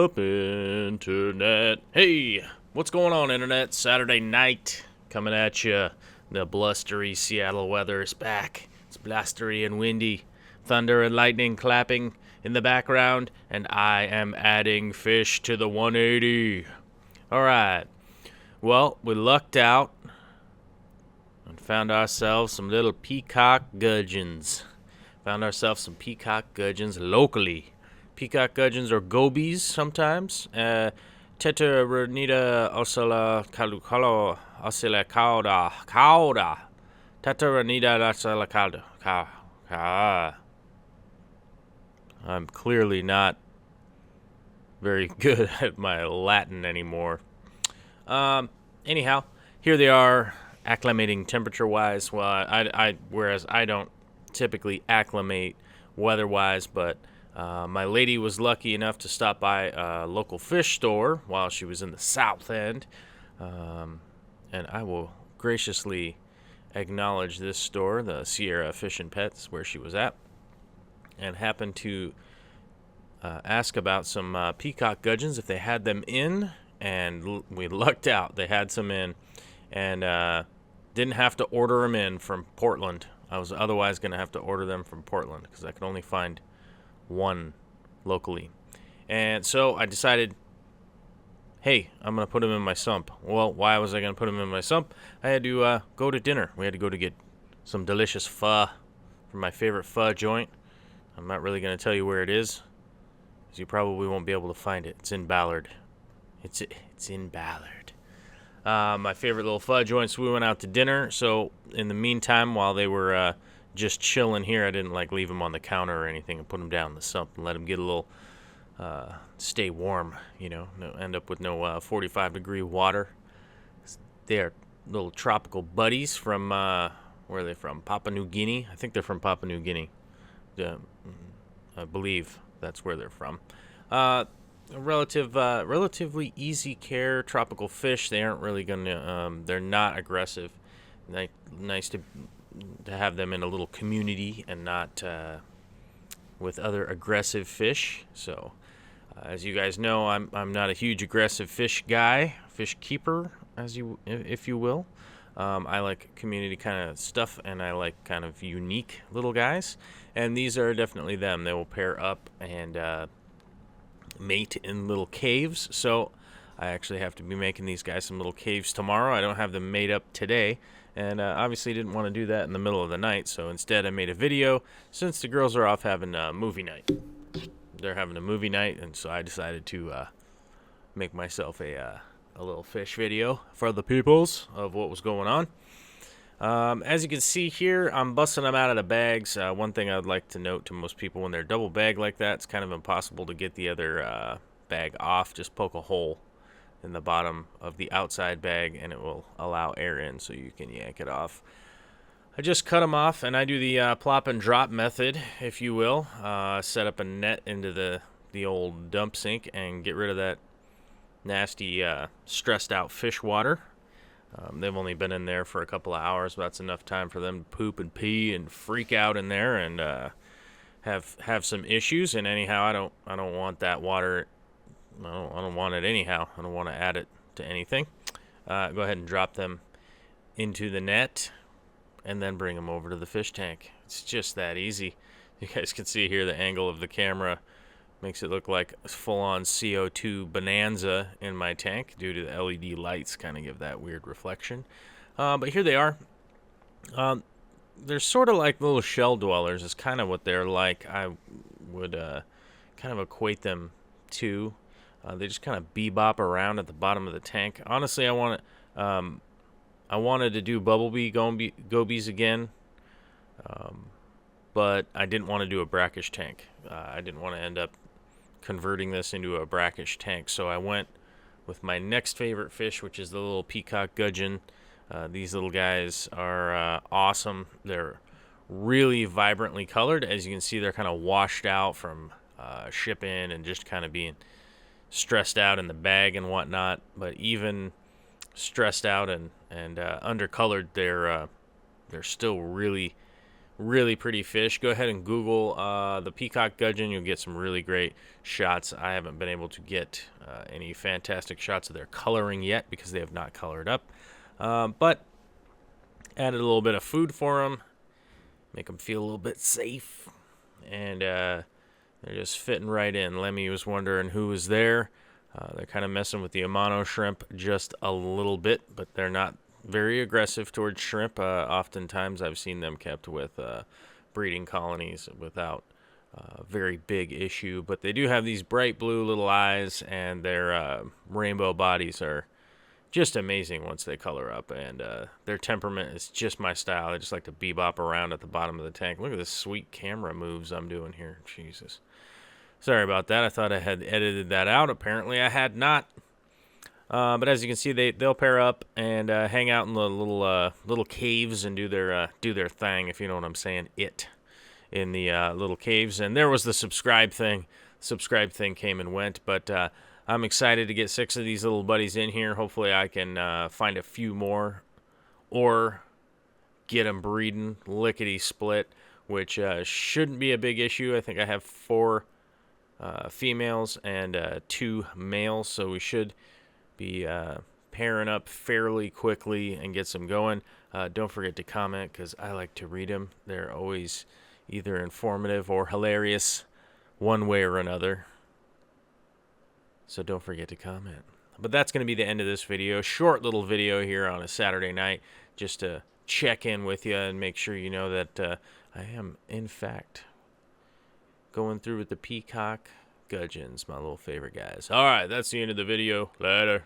up, internet? Hey, what's going on, internet? Saturday night, coming at you. The blustery Seattle weather is back. It's blustery and windy. Thunder and lightning clapping in the background, and I am adding fish to the 180. Alright, well, we lucked out and found ourselves some little peacock gudgeons. Found ourselves some peacock gudgeons locally. Peacock gudgeons or gobies sometimes. Tetraranita oscilla calucolo oscilla cauda. Tetraranita oscilla cauda. I'm clearly not very good at my Latin anymore. Anyhow, here they are, acclimating temperature-wise. Well, whereas I don't typically acclimate weather-wise, but my lady was lucky enough to stop by a local fish store while she was in the South End, and I will graciously acknowledge this store, the Sierra Fish and Pets, where she was at, and happened to ask about some peacock gudgeons if they had them in, and we lucked out. They had some in, and didn't have to order them in from Portland. I was otherwise going to have to order them from Portland because I could only find one locally. And so I decided, hey, I'm going to put them in my sump. Well, why was I going to put them in my sump? I had to go to dinner. We had to go to get some delicious pho from my favorite pho joint. I'm not really going to tell you where it is, because you probably won't be able to find it. It's in Ballard. It's in Ballard. My favorite little pho joint, so we went out to dinner. So in the meantime, while they were just chilling here, I didn't leave them on the counter or anything and put them down in the sump and let them get a little, stay warm, end up with no 45-degree water. They're little tropical buddies from, where are they from? Papua New Guinea? I think they're from Papua New Guinea. I believe that's where they're from. Relatively easy care tropical fish. They aren't really gonna. They're not aggressive. Nice to have them in a little community and not with other aggressive fish. So, as you guys know, I'm not a huge aggressive fish guy, fish keeper, if you will. I like community kind of stuff, and I like kind of unique little guys. And these are definitely them. They will pair up and mate in little caves. So I actually have to be making these guys some little caves tomorrow. I don't have them made up today, and obviously didn't want to do that in the middle of the night. So instead I made a video since the girls are off having a movie night. They're having a movie night, and so I decided to make myself a little fish video for the peoples of what was going on. As you can see here, I'm busting them out of the bags. One thing I'd like to note to most people, when they're double bagged like that, it's kind of impossible to get the other bag off. Just poke a hole in the bottom of the outside bag and it will allow air in so you can yank it off. I just cut them off, and I do the plop and drop method, if you will. Set up a net into the old dump sink and get rid of that nasty stressed out fish water. They've only been in there for a couple of hours, but that's enough time for them to poop and pee and freak out in there and have some issues. And anyhow, I don't want that water. I don't want it anyhow. I don't want to add it to anything. Go ahead and drop them into the net, and then bring them over to the fish tank. It's just that easy. You guys can see here the angle of the camera makes it look like a full-on CO2 bonanza in my tank due to the LED lights kind of give that weird reflection. But here they are. They're sort of like little shell dwellers is kind of what they're like. I would kind of equate them to. They just kind of bebop around at the bottom of the tank. Honestly, I wanted to do bumblebee gobies again, but I didn't want to do a brackish tank. I didn't want to end up converting this into a brackish tank, so I went with my next favorite fish, which is the little peacock gudgeon. These little guys are awesome. They're really vibrantly colored. As you can see, they're kind of washed out from shipping and just kind of being stressed out in the bag and whatnot. But even stressed out and undercolored, they're still really really pretty fish. Go ahead and Google the peacock gudgeon. You'll get some really great shots. I haven't been able to get any fantastic shots of their coloring yet because they have not colored up. But added a little bit of food for them, make them feel a little bit safe, and they're just fitting right in. Lemmy was wondering who was there. They're kind of messing with the Amano shrimp just a little bit, but they're not very aggressive towards shrimp. Oftentimes I've seen them kept with breeding colonies without very big issue, but they do have these bright blue little eyes, and their rainbow bodies are just amazing once they color up, and their temperament is just my style. I just like to bebop around at the bottom of the tank. Look at this sweet camera moves I'm doing here. Jesus. Sorry about that. I thought I had edited that out. Apparently I had not. But as you can see, they'll pair up and hang out in the little caves and do their thing, if you know what I'm saying. In the little caves. And there was the subscribe thing. Subscribe thing came and went, but I'm excited to get 6 of these little buddies in here. Hopefully I can find a few more or get them breeding lickety split, which shouldn't be a big issue. I think I have 4 females and 2 males, so we should be pairing up fairly quickly and get some going. Don't forget to comment because I like to read them. They're always either informative or hilarious one way or another. So don't forget to comment. But that's going to be the end of this video. Short little video here on a Saturday night just to check in with you and make sure you know that I am, in fact, going through with the peacock gudgeons, my little favorite guys. All right, that's the end of the video. Later.